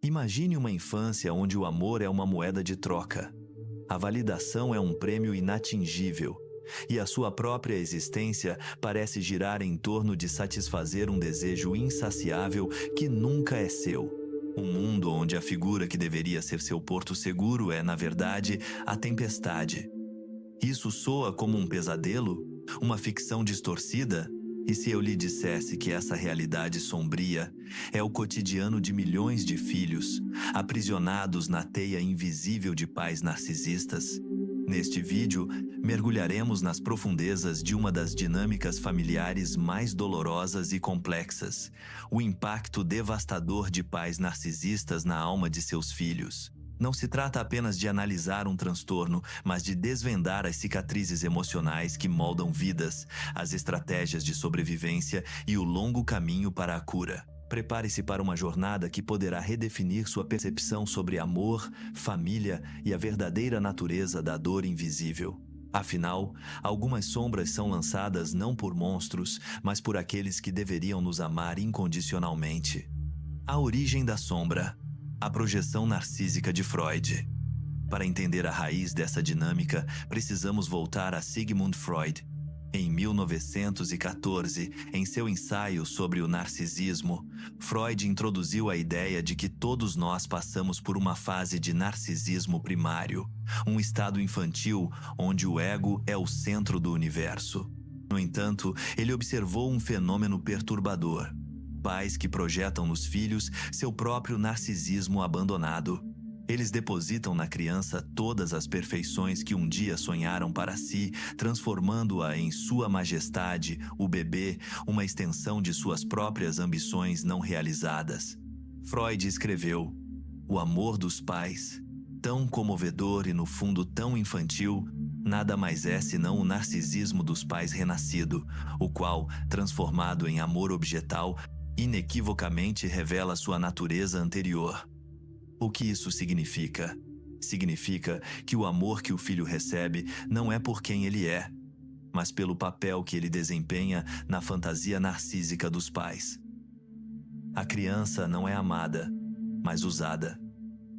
Imagine uma infância onde o amor é uma moeda de troca. A validação é um prêmio inatingível, e a sua própria existência parece girar em torno de satisfazer um desejo insaciável que nunca é seu. Um mundo onde a figura que deveria ser seu porto seguro é, na verdade, a tempestade. Isso soa como um pesadelo? Uma ficção distorcida? E se eu lhe dissesse que essa realidade sombria é o cotidiano de milhões de filhos, aprisionados na teia invisível de pais narcisistas? Neste vídeo, mergulharemos nas profundezas de uma das dinâmicas familiares mais dolorosas e complexas: o impacto devastador de pais narcisistas na alma de seus filhos. Não se trata apenas de analisar um transtorno, mas de desvendar as cicatrizes emocionais que moldam vidas, as estratégias de sobrevivência e o longo caminho para a cura. Prepare-se para uma jornada que poderá redefinir sua percepção sobre amor, família e a verdadeira natureza da dor invisível. Afinal, algumas sombras são lançadas não por monstros, mas por aqueles que deveriam nos amar incondicionalmente. A origem da sombra. A projeção narcísica de Freud. Para entender a raiz dessa dinâmica, precisamos voltar a Sigmund Freud. Em 1914, em seu ensaio sobre o narcisismo, Freud introduziu a ideia de que todos nós passamos por uma fase de narcisismo primário, um estado infantil onde o ego é o centro do universo. No entanto, ele observou um fenômeno perturbador: pais que projetam nos filhos seu próprio narcisismo abandonado. Eles depositam na criança todas as perfeições que um dia sonharam para si, transformando-a em sua majestade, o bebê, uma extensão de suas próprias ambições não realizadas. Freud escreveu: o amor dos pais, tão comovedor e no fundo tão infantil, nada mais é senão o narcisismo dos pais renascido, o qual, transformado em amor objetal, inequivocamente revela sua natureza anterior. O que isso significa? Significa que o amor que o filho recebe não é por quem ele é, mas pelo papel que ele desempenha na fantasia narcísica dos pais. A criança não é amada, mas usada.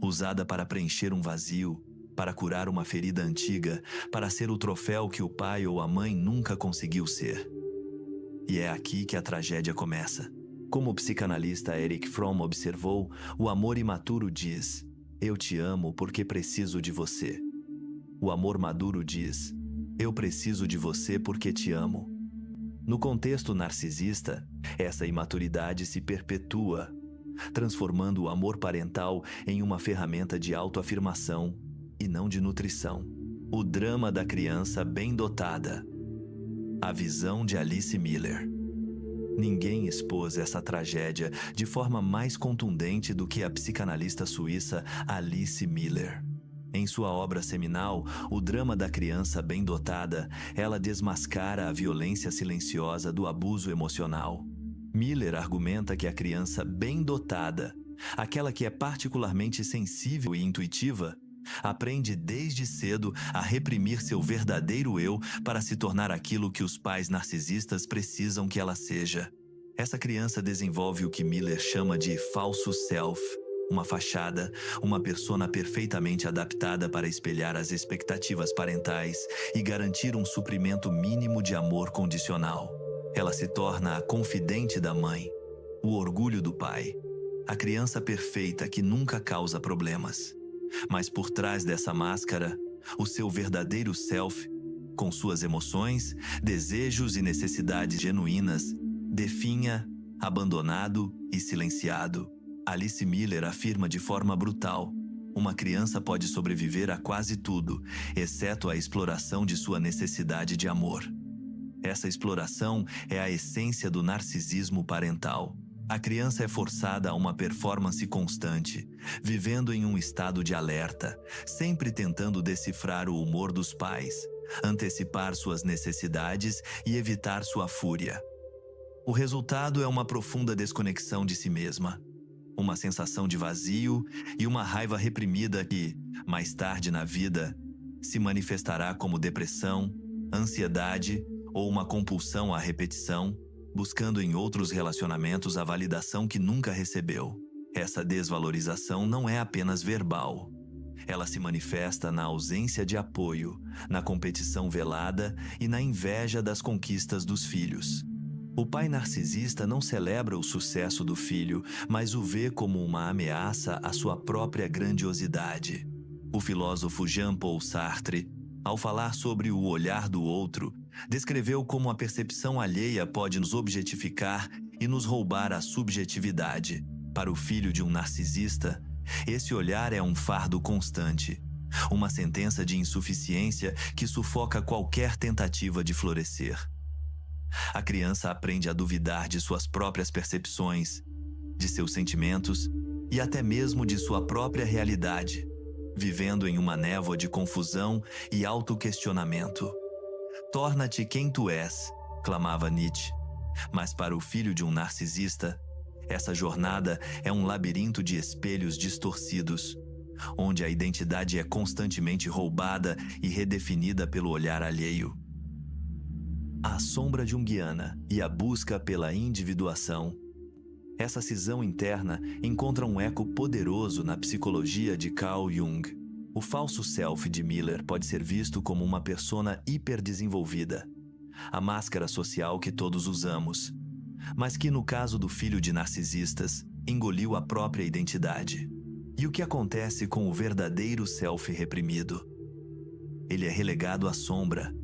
Usada para preencher um vazio, para curar uma ferida antiga, para ser o troféu que o pai ou a mãe nunca conseguiu ser. E é aqui que a tragédia começa. Como o psicanalista Erich Fromm observou, o amor imaturo diz: eu te amo porque preciso de você. O amor maduro diz: eu preciso de você porque te amo. No contexto narcisista, essa imaturidade se perpetua, transformando o amor parental em uma ferramenta de autoafirmação e não de nutrição. O drama da criança bem dotada. A visão de Alice Miller. Ninguém expôs essa tragédia de forma mais contundente do que a psicanalista suíça Alice Miller. Em sua obra seminal, O Drama da Criança Bem Dotada, ela desmascara a violência silenciosa do abuso emocional. Miller argumenta que a criança bem dotada, aquela que é particularmente sensível e intuitiva, aprende desde cedo a reprimir seu verdadeiro eu para se tornar aquilo que os pais narcisistas precisam que ela seja. Essa criança desenvolve o que Miller chama de falso self, uma fachada, uma persona perfeitamente adaptada para espelhar as expectativas parentais e garantir um suprimento mínimo de amor condicional. Ela se torna a confidente da mãe, o orgulho do pai, a criança perfeita que nunca causa problemas. Mas por trás dessa máscara, o seu verdadeiro self, com suas emoções, desejos e necessidades genuínas, definha, abandonado e silenciado. Alice Miller afirma de forma brutal: uma criança pode sobreviver a quase tudo, exceto a exploração de sua necessidade de amor. Essa exploração é a essência do narcisismo parental. A criança é forçada a uma performance constante, vivendo em um estado de alerta, sempre tentando decifrar o humor dos pais, antecipar suas necessidades e evitar sua fúria. O resultado é uma profunda desconexão de si mesma, uma sensação de vazio e uma raiva reprimida que, mais tarde na vida, se manifestará como depressão, ansiedade ou uma compulsão à repetição, buscando em outros relacionamentos a validação que nunca recebeu. Essa desvalorização não é apenas verbal. Ela se manifesta na ausência de apoio, na competição velada e na inveja das conquistas dos filhos. O pai narcisista não celebra o sucesso do filho, mas o vê como uma ameaça à sua própria grandiosidade. O filósofo Jean-Paul Sartre, ao falar sobre o olhar do outro, descreveu como a percepção alheia pode nos objetificar e nos roubar a subjetividade. Para o filho de um narcisista, esse olhar é um fardo constante, uma sentença de insuficiência que sufoca qualquer tentativa de florescer. A criança aprende a duvidar de suas próprias percepções, de seus sentimentos e até mesmo de sua própria realidade, vivendo em uma névoa de confusão e autoquestionamento. Torna-te quem tu és, clamava Nietzsche. Mas para o filho de um narcisista, essa jornada é um labirinto de espelhos distorcidos, onde a identidade é constantemente roubada e redefinida pelo olhar alheio. A sombra junguiana e a busca pela individuação. Essa cisão interna encontra um eco poderoso na psicologia de Carl Jung. O falso self de Miller pode ser visto como uma persona hiperdesenvolvida, a máscara social que todos usamos, mas que no caso do filho de narcisistas, engoliu a própria identidade. E o que acontece com o verdadeiro self reprimido? Ele é relegado à sombra,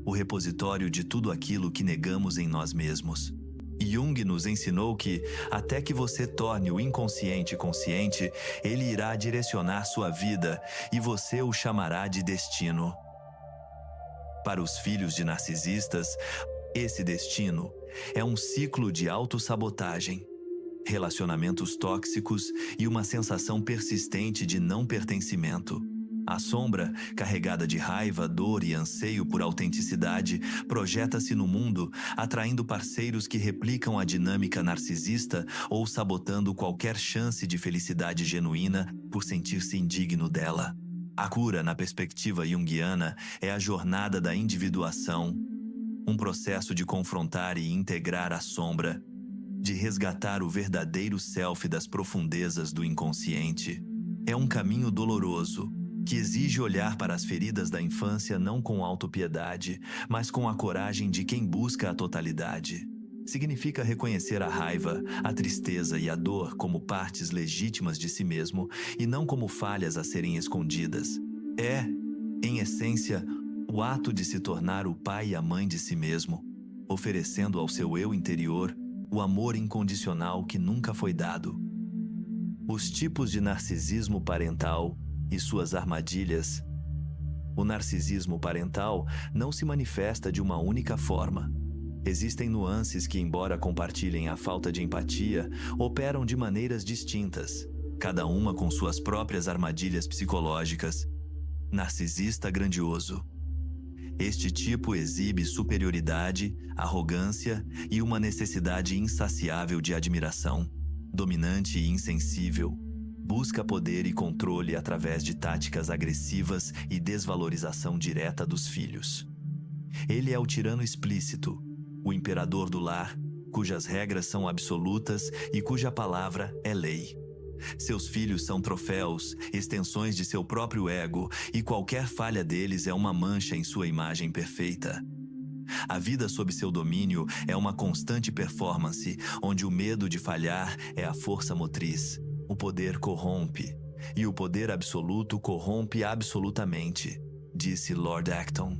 o repositório de tudo aquilo que negamos em nós mesmos. Jung nos ensinou que, até que você torne o inconsciente consciente, ele irá direcionar sua vida e você o chamará de destino. Para os filhos de narcisistas, esse destino é um ciclo de autossabotagem, relacionamentos tóxicos e uma sensação persistente de não pertencimento. A sombra, carregada de raiva, dor e anseio por autenticidade, projeta-se no mundo, atraindo parceiros que replicam a dinâmica narcisista ou sabotando qualquer chance de felicidade genuína por sentir-se indigno dela. A cura, na perspectiva junguiana, é a jornada da individuação, um processo de confrontar e integrar a sombra, de resgatar o verdadeiro self das profundezas do inconsciente. É um caminho doloroso, que exige olhar para as feridas da infância não com autopiedade, mas com a coragem de quem busca a totalidade. Significa reconhecer a raiva, a tristeza e a dor como partes legítimas de si mesmo e não como falhas a serem escondidas. É, em essência, o ato de se tornar o pai e a mãe de si mesmo, oferecendo ao seu eu interior o amor incondicional que nunca foi dado. Os tipos de narcisismo parental e suas armadilhas. O narcisismo parental não se manifesta de uma única forma. Existem nuances que, embora compartilhem a falta de empatia, operam de maneiras distintas, cada uma com suas próprias armadilhas psicológicas. Narcisista grandioso. Este tipo exibe superioridade, arrogância e uma necessidade insaciável de admiração. Dominante e insensível. Busca poder e controle através de táticas agressivas e desvalorização direta dos filhos. Ele é o tirano explícito, o imperador do lar, cujas regras são absolutas e cuja palavra é lei. Seus filhos são troféus, extensões de seu próprio ego, e qualquer falha deles é uma mancha em sua imagem perfeita. A vida sob seu domínio é uma constante performance, onde o medo de falhar é a força motriz. O poder corrompe, e o poder absoluto corrompe absolutamente, disse Lord Acton.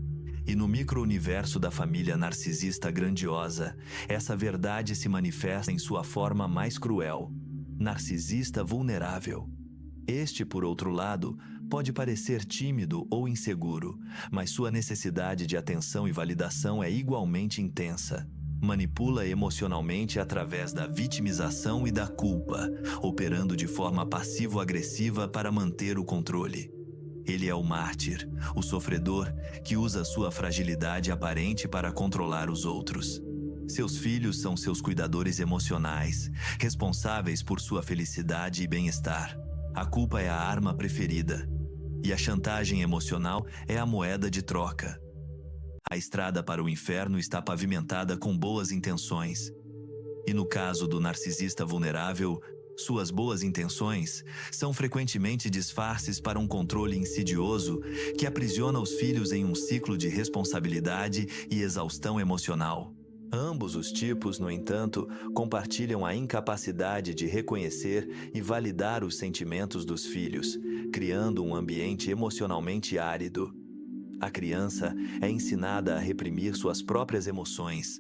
E no micro-universo da família narcisista grandiosa, essa verdade se manifesta em sua forma mais cruel. Narcisista vulnerável. Este, por outro lado, pode parecer tímido ou inseguro, mas sua necessidade de atenção e validação é igualmente intensa. Manipula emocionalmente através da vitimização e da culpa, operando de forma passivo-agressiva para manter o controle. Ele é o mártir, o sofredor, que usa sua fragilidade aparente para controlar os outros. Seus filhos são seus cuidadores emocionais, responsáveis por sua felicidade e bem-estar. A culpa é a arma preferida, e a chantagem emocional é a moeda de troca. A estrada para o inferno está pavimentada com boas intenções. E no caso do narcisista vulnerável, Suas boas intenções são frequentemente disfarces para um controle insidioso que aprisiona os filhos em um ciclo de responsabilidade e exaustão emocional. Ambos os tipos, no entanto, compartilham a incapacidade de reconhecer e validar os sentimentos dos filhos, criando um ambiente emocionalmente árido. A criança é ensinada a reprimir suas próprias emoções,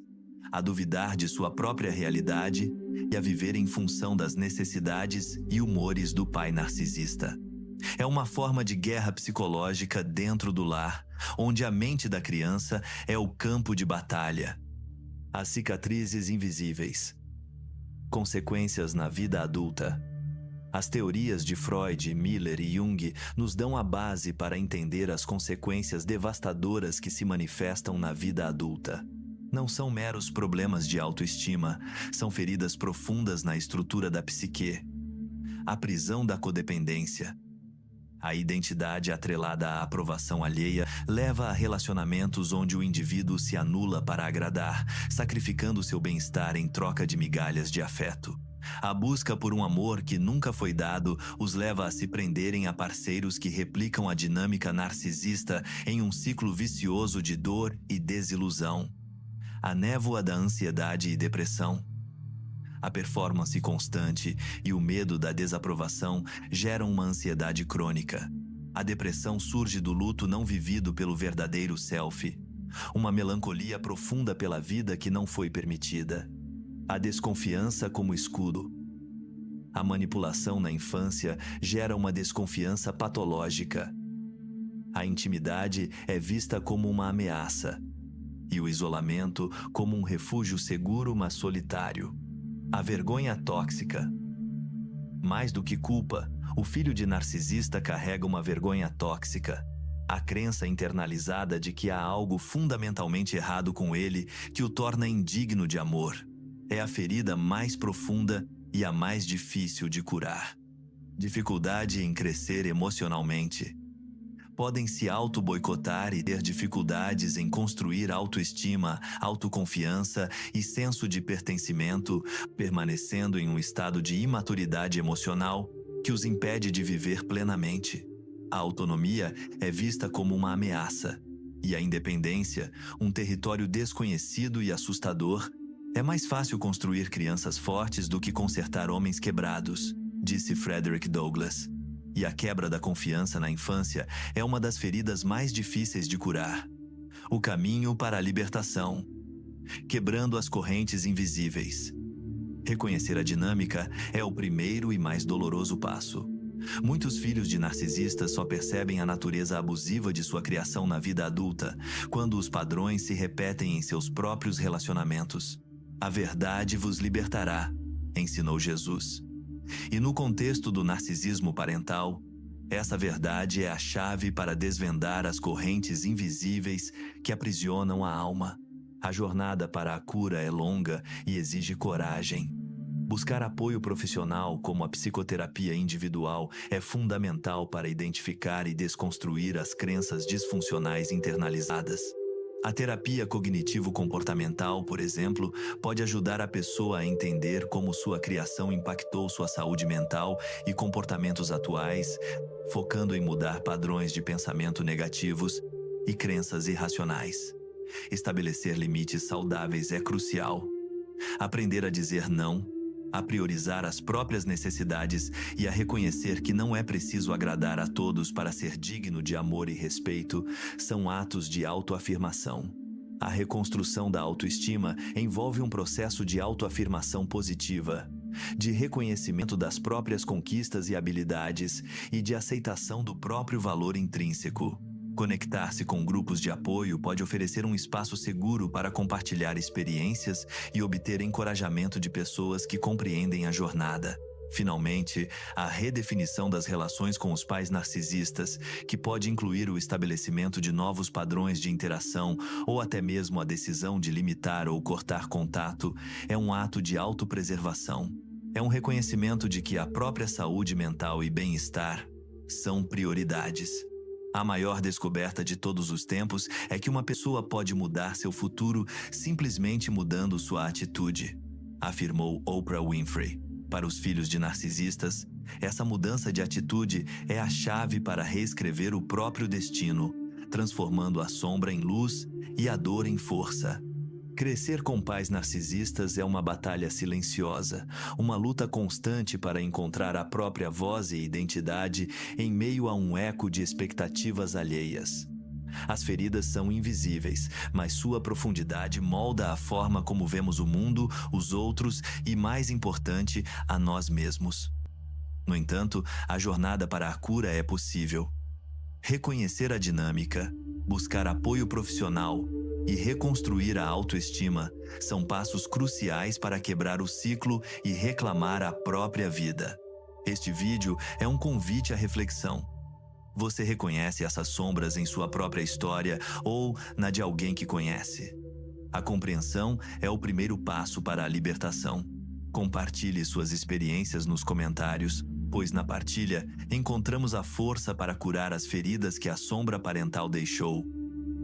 a duvidar de sua própria realidade e a viver em função das necessidades e humores do pai narcisista. É uma forma de guerra psicológica dentro do lar, onde a mente da criança é o campo de batalha. As cicatrizes invisíveis. Consequências na vida adulta. As teorias de Freud, Miller e Jung nos dão a base para entender as consequências devastadoras que se manifestam na vida adulta. Não são meros problemas de autoestima, são feridas profundas na estrutura da psique. A prisão da codependência. A identidade atrelada à aprovação alheia leva a relacionamentos onde o indivíduo se anula para agradar, sacrificando seu bem-estar em troca de migalhas de afeto. A busca por um amor que nunca foi dado os leva a se prenderem a parceiros que replicam a dinâmica narcisista em um ciclo vicioso de dor e desilusão. A névoa da ansiedade e depressão. A performance constante e o medo da desaprovação geram uma ansiedade crônica. A depressão surge do luto não vivido pelo verdadeiro self, uma melancolia profunda pela vida que não foi permitida. A desconfiança como escudo. A manipulação na infância gera uma desconfiança patológica. A intimidade é vista como uma ameaça, e o isolamento como um refúgio seguro, mas solitário. A vergonha tóxica. Mais do que culpa, o filho de narcisista carrega uma vergonha tóxica. A crença internalizada de que há algo fundamentalmente errado com ele que o torna indigno de amor. É a ferida mais profunda e a mais difícil de curar. Dificuldade em crescer emocionalmente. Podem se auto-boicotar e ter dificuldades em construir autoestima, autoconfiança e senso de pertencimento, permanecendo em um estado de imaturidade emocional que os impede de viver plenamente. A autonomia é vista como uma ameaça, e a independência, um território desconhecido e assustador. É mais fácil construir crianças fortes do que consertar homens quebrados, disse Frederick Douglass. E a quebra da confiança na infância é uma das feridas mais difíceis de curar. O caminho para a libertação. Quebrando as correntes invisíveis. Reconhecer a dinâmica é o primeiro e mais doloroso passo. Muitos filhos de narcisistas só percebem a natureza abusiva de sua criação na vida adulta, quando os padrões se repetem em seus próprios relacionamentos. A verdade vos libertará, ensinou Jesus. E no contexto do narcisismo parental, essa verdade é a chave para desvendar as correntes invisíveis que aprisionam a alma. A jornada para a cura é longa e exige coragem. Buscar apoio profissional, como a psicoterapia individual, é fundamental para identificar e desconstruir as crenças disfuncionais internalizadas. A terapia cognitivo-comportamental, por exemplo, pode ajudar a pessoa a entender como sua criação impactou sua saúde mental e comportamentos atuais, focando em mudar padrões de pensamento negativos e crenças irracionais. Estabelecer limites saudáveis é crucial. Aprender a dizer não, a priorizar as próprias necessidades e a reconhecer que não é preciso agradar a todos para ser digno de amor e respeito são atos de autoafirmação. A reconstrução da autoestima envolve um processo de autoafirmação positiva, de reconhecimento das próprias conquistas e habilidades e de aceitação do próprio valor intrínseco. Conectar-se com grupos de apoio pode oferecer um espaço seguro para compartilhar experiências e obter encorajamento de pessoas que compreendem a jornada. Finalmente, a redefinição das relações com os pais narcisistas, que pode incluir o estabelecimento de novos padrões de interação ou até mesmo a decisão de limitar ou cortar contato, é um ato de autopreservação. É um reconhecimento de que a própria saúde mental e bem-estar são prioridades. A maior descoberta de todos os tempos é que uma pessoa pode mudar seu futuro simplesmente mudando sua atitude, afirmou Oprah Winfrey. Para os filhos de narcisistas, essa mudança de atitude é a chave para reescrever o próprio destino, transformando a sombra em luz e a dor em força. Crescer com pais narcisistas é uma batalha silenciosa, uma luta constante para encontrar a própria voz e identidade em meio a um eco de expectativas alheias. As feridas são invisíveis, mas sua profundidade molda a forma como vemos o mundo, os outros e, mais importante, a nós mesmos. No entanto, a jornada para a cura é possível. Reconhecer a dinâmica, buscar apoio profissional e reconstruir a autoestima são passos cruciais para quebrar o ciclo e reclamar a própria vida. Este vídeo é um convite à reflexão. Você reconhece essas sombras em sua própria história ou na de alguém que conhece? A compreensão é o primeiro passo para a libertação. Compartilhe suas experiências nos comentários, pois na partilha encontramos a força para curar as feridas que a sombra parental deixou.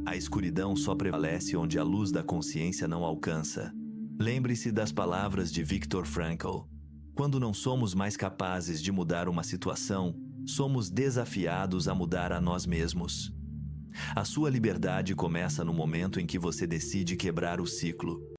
A escuridão só prevalece onde a luz da consciência não alcança. Lembre-se das palavras de Viktor Frankl. Quando não somos mais capazes de mudar uma situação, somos desafiados a mudar a nós mesmos. A sua liberdade começa no momento em que você decide quebrar o ciclo.